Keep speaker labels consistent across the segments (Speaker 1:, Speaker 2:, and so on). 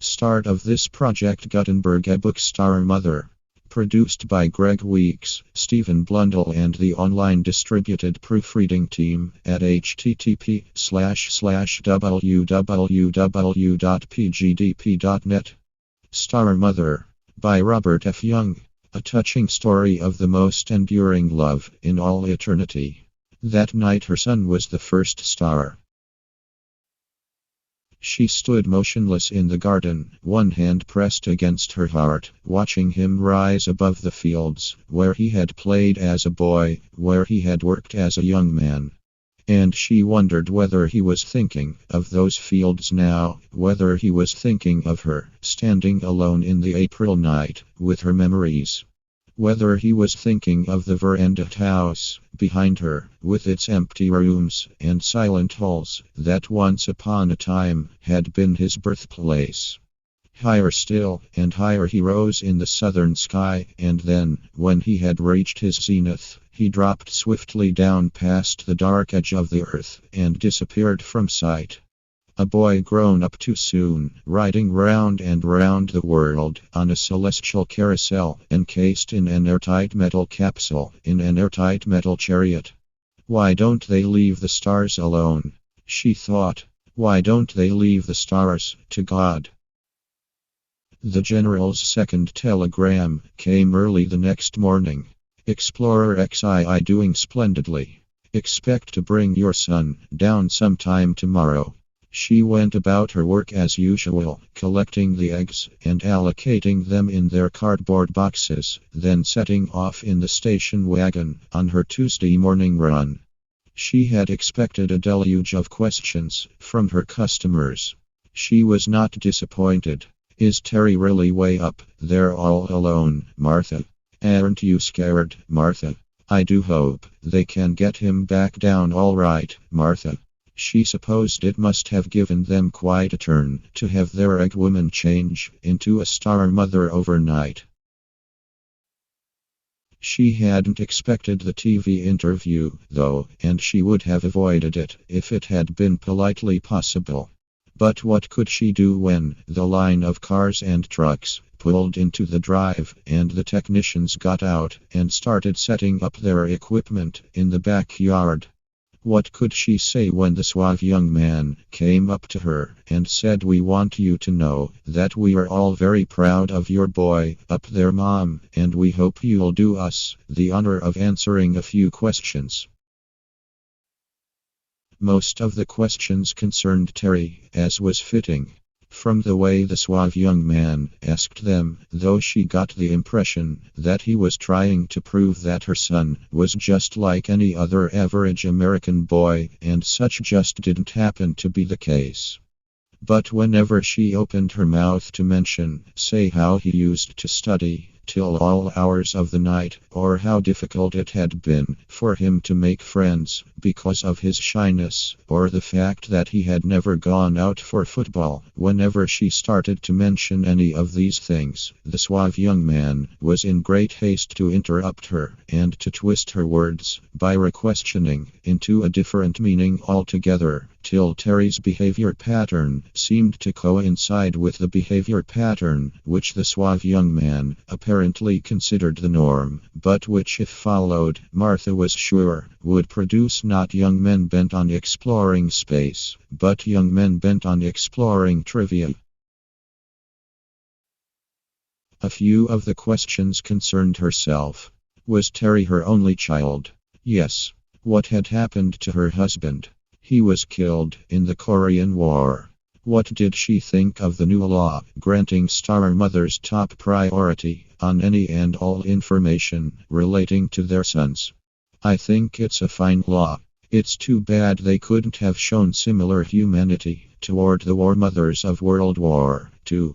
Speaker 1: Start of this project Gutenberg ebook Star Mother. Produced by Greg Weeks, Stephen Blundell and the online distributed proofreading team at http://www.pgdp.net. Star Mother. By Robert F. Young. A touching story of the most enduring love in all eternity. That night her son was the first star. She stood motionless in the garden, one hand pressed against her heart, watching him rise above the fields, where he had played as a boy, where he had worked as a young man. And she wondered whether he was thinking of those fields now, whether he was thinking of her, standing alone in the April night, with her memories. Whether he was thinking of the veranda house behind her, with its empty rooms and silent halls, that once upon a time had been his birthplace. Higher still and higher he rose in the southern sky, and then, when he had reached his zenith, he dropped swiftly down past the dark edge of the earth and disappeared from sight. A boy grown up too soon, riding round and round the world on a celestial carousel encased in an airtight metal capsule, in an airtight metal chariot. Why don't they leave the stars alone? She thought. Why don't they leave the stars to God? The general's second telegram came early the next morning. Explorer XII doing splendidly. Expect to bring your son down sometime tomorrow. She went about her work as usual, collecting the eggs and allocating them in their cardboard boxes, then setting off in the station wagon on her Tuesday morning run. She had expected a deluge of questions from her customers. She was not disappointed. Is Terry really way up there all alone, Martha? Aren't you scared, Martha? I do hope they can get him back down all right, Martha. She supposed it must have given them quite a turn to have their egg woman change into a star mother overnight. She hadn't expected the TV interview, though, and she would have avoided it if it had been politely possible. But what could she do when the line of cars and trucks pulled into the drive and the technicians got out and started setting up their equipment in the backyard? What could she say when the suave young man came up to her and said, "We want you to know that we are all very proud of your boy up there, Mom, and we hope you'll do us the honor of answering a few questions." Most of the questions concerned Terry, as was fitting. From the way the suave young man asked them, though, she got the impression that he was trying to prove that her son was just like any other average American boy, and such just didn't happen to be the case. But whenever she opened her mouth to mention, say, how he used to study till all hours of the night, or how difficult it had been for him to make friends because of his shyness, or the fact that he had never gone out for football, whenever she started to mention any of these things, the suave young man was in great haste to interrupt her and to twist her words by re-questioning into a different meaning altogether, till Terry's behavior pattern seemed to coincide with the behavior pattern which the suave young man apparently considered the norm, but which, if followed, Martha was sure, would produce not young men bent on exploring space, but young men bent on exploring trivia. A few of the questions concerned herself. Was Terry her only child? Yes. What had happened to her husband? He was killed in the Korean War. What did she think of the new law granting star mothers top priority on any and all information relating to their sons? I think it's a fine law. It's too bad they couldn't have shown similar humanity toward the war mothers of World War II.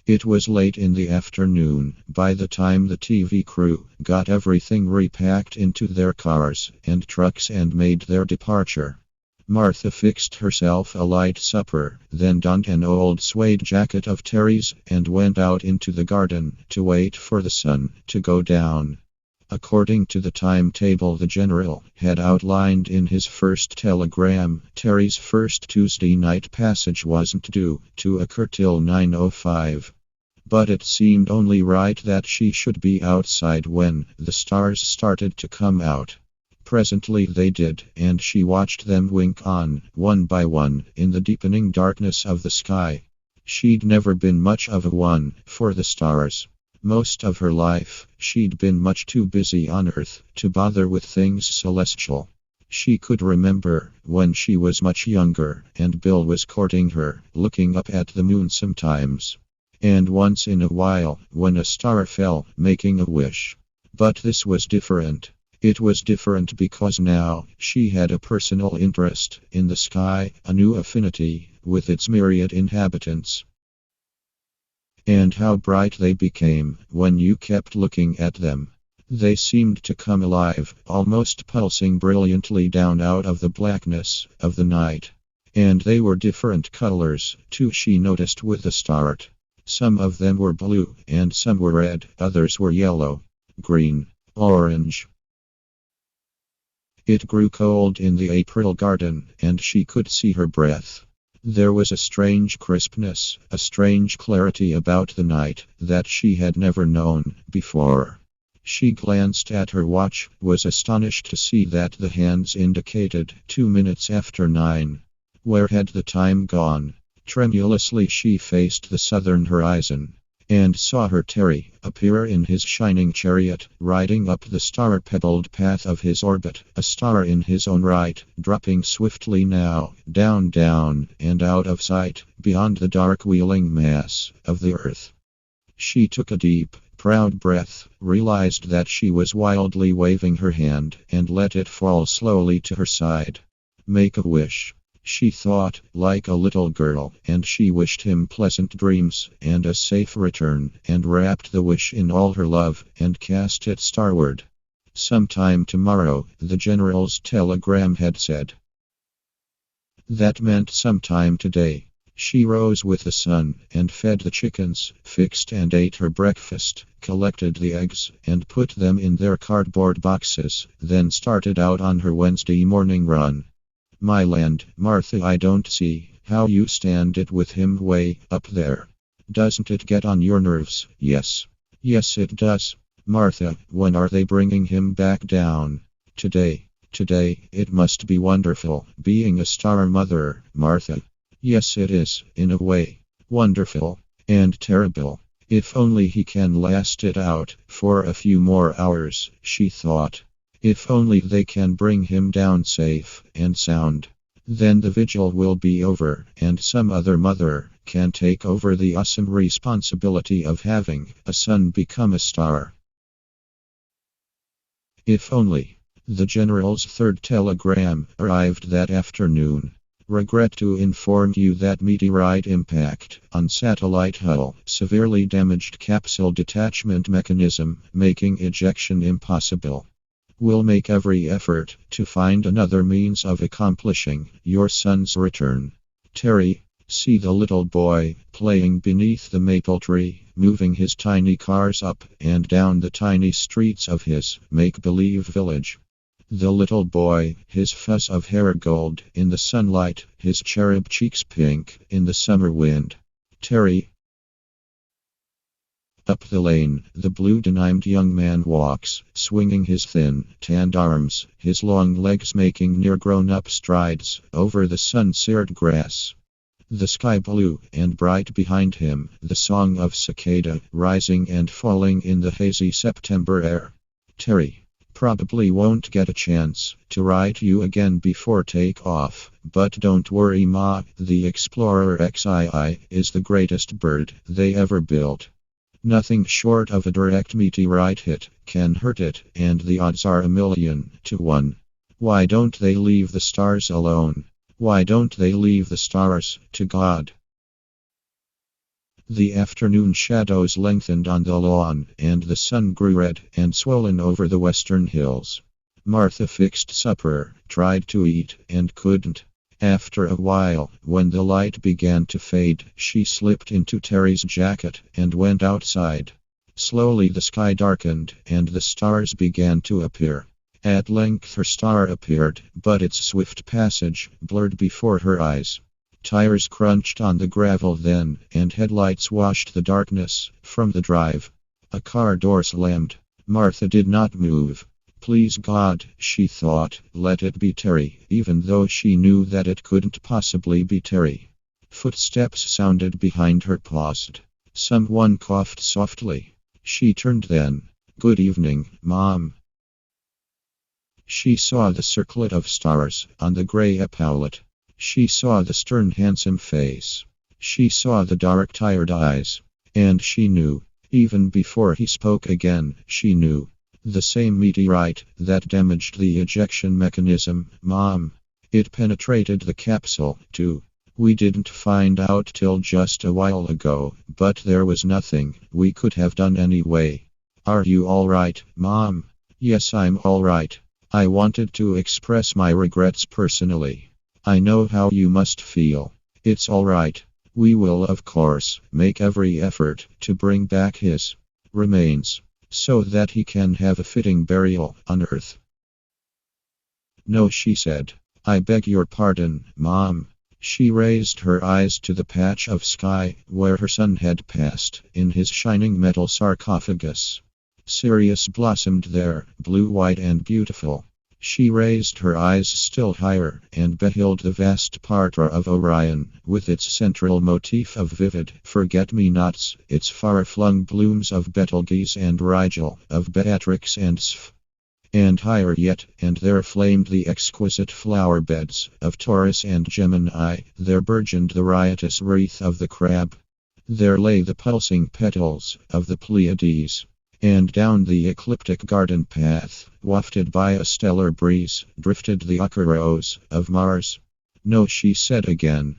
Speaker 1: It was late in the afternoon by the time the TV crew got everything repacked into their cars and trucks and made their departure. Martha fixed herself a light supper, then donned an old suede jacket of Terry's and went out into the garden to wait for the sun to go down. According to the timetable the general had outlined in his first telegram, Terry's first Tuesday night passage wasn't due to occur till 9:05. But it seemed only right that she should be outside when the stars started to come out. Presently they did, and she watched them wink on, one by one, in the deepening darkness of the sky. She'd never been much of a one for the stars. Most of her life, she'd been much too busy on Earth to bother with things celestial. She could remember when she was much younger and Bill was courting her, looking up at the moon sometimes. And once in a while, when a star fell, making a wish. But this was different. It was different because now she had a personal interest in the sky, a new affinity with its myriad inhabitants. And how bright they became when you kept looking at them. They seemed to come alive, almost pulsing brilliantly down out of the blackness of the night. And they were different colors, too, she noticed with a start. Some of them were blue, and some were red, others were yellow, green, orange. It grew cold in the April garden, and she could see her breath. There was a strange crispness, a strange clarity about the night that she had never known before. She glanced at her watch, was astonished to see that the hands indicated 2 minutes after 9. Where had the time gone? Tremulously she faced the southern horizon and saw her Terry appear in his shining chariot, riding up the star-pebbled path of his orbit, a star in his own right, dropping swiftly now, down, down, and out of sight, beyond the dark wheeling mass of the Earth. She took a deep, proud breath, realized that she was wildly waving her hand, and let it fall slowly to her side. Make a wish. She thought, like a little girl, and she wished him pleasant dreams and a safe return, and wrapped the wish in all her love, and cast it starward. Sometime tomorrow, the general's telegram had said. That meant sometime today. She rose with the sun, and fed the chickens, fixed and ate her breakfast, collected the eggs, and put them in their cardboard boxes, then started out on her Wednesday morning run. My land, Martha, I don't see how you stand it with him way up there. Doesn't it get on your nerves? Yes. Yes, it does. Martha, when are they bringing him back down? Today. Today, it must be wonderful being a star mother, Martha. Yes, it is, in a way. Wonderful. And terrible. If only he can last it out for a few more hours, she thought. If only they can bring him down safe and sound. Then the vigil will be over, and some other mother can take over the awesome responsibility of having a son become a star. If only. The general's third telegram arrived that afternoon. Regret to inform you that meteorite impact on satellite hull severely damaged capsule detachment mechanism, making ejection impossible. We'll make every effort to find another means of accomplishing your son's return. Terry. See the little boy playing beneath the maple tree, moving his tiny cars up and down the tiny streets of his make-believe village. The little boy, his fuzz of hair gold in the sunlight, his cherub cheeks pink in the summer wind. Terry. Up the lane, the blue-denimed young man walks, swinging his thin, tanned arms, his long legs making near grown-up strides, over the sun-seared grass. The sky blue and bright behind him, the song of cicada, rising and falling in the hazy September air. Terry. Probably won't get a chance to write you again before takeoff, but don't worry, Ma, the Explorer XII is the greatest bird they ever built. Nothing short of a direct meteorite hit can hurt it, and the odds are 1,000,000 to 1. Why don't they leave the stars alone? Why don't they leave the stars to God? The afternoon shadows lengthened on the lawn, and the sun grew red and swollen over the western hills. Martha fixed supper, tried to eat, and couldn't. After a while, when the light began to fade, she slipped into Terry's jacket and went outside. Slowly the sky darkened, and the stars began to appear. At length her star appeared, but its swift passage blurred before her eyes. Tires crunched on the gravel then, and headlights washed the darkness from the drive. A car door slammed. Martha did not move. Please God, she thought, let it be Terry, even though she knew that it couldn't possibly be Terry. Footsteps sounded behind her, paused. Someone coughed softly. She turned then. Good evening, Mom. She saw the circlet of stars on the gray epaulet. She saw the stern, handsome face. She saw the dark, tired eyes. And she knew. Even before he spoke again, she knew. The same meteorite that damaged the ejection mechanism, Mom. It penetrated the capsule, too. We didn't find out till just a while ago, but there was nothing we could have done anyway. Are you all right, Mom? Yes, I'm all right. I wanted to express my regrets personally. I know how you must feel. It's all right. We will, of course, make every effort to bring back his remains so that he can have a fitting burial on Earth. No, she said. I beg your pardon, Mom. She raised her eyes to the patch of sky where her son had passed in his shining metal sarcophagus. Sirius blossomed there, blue-white and beautiful. She raised her eyes still higher and beheld the vast parterre of Orion, with its central motif of vivid forget-me-nots, its far-flung blooms of Betelgeuse and Rigel, of Beatrix and Sf. And higher yet, and there flamed the exquisite flower beds of Taurus and Gemini, there burgeoned the riotous wreath of the Crab. There lay the pulsing petals of the Pleiades. And down the ecliptic garden path, wafted by a stellar breeze, drifted the Icaros of Mars. No, she said again.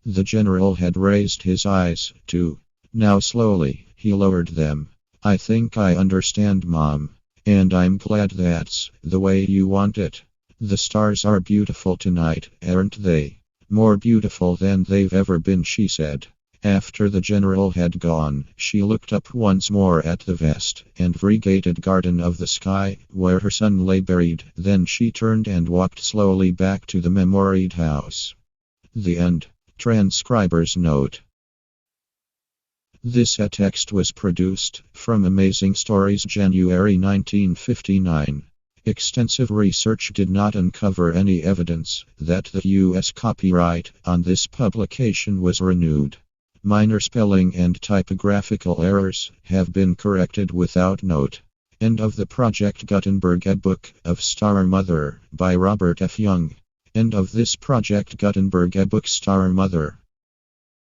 Speaker 1: The general had raised his eyes, too. Now slowly, he lowered them. I think I understand, Mom. And I'm glad that's the way you want it. The stars are beautiful tonight, aren't they? More beautiful than they've ever been, she said. After the general had gone, she looked up once more at the vast and variegated garden of the sky, where her son lay buried. Then she turned and walked slowly back to the memoried house. The end. Transcriber's note. This text was produced from Amazing Stories, January 1959. Extensive research did not uncover any evidence that the U.S. copyright on this publication was renewed. Minor spelling and typographical errors have been corrected without note. End of the Project Gutenberg, A Book of Star Mother by Robert F. Young. End of this Project Gutenberg, A Book Star Mother.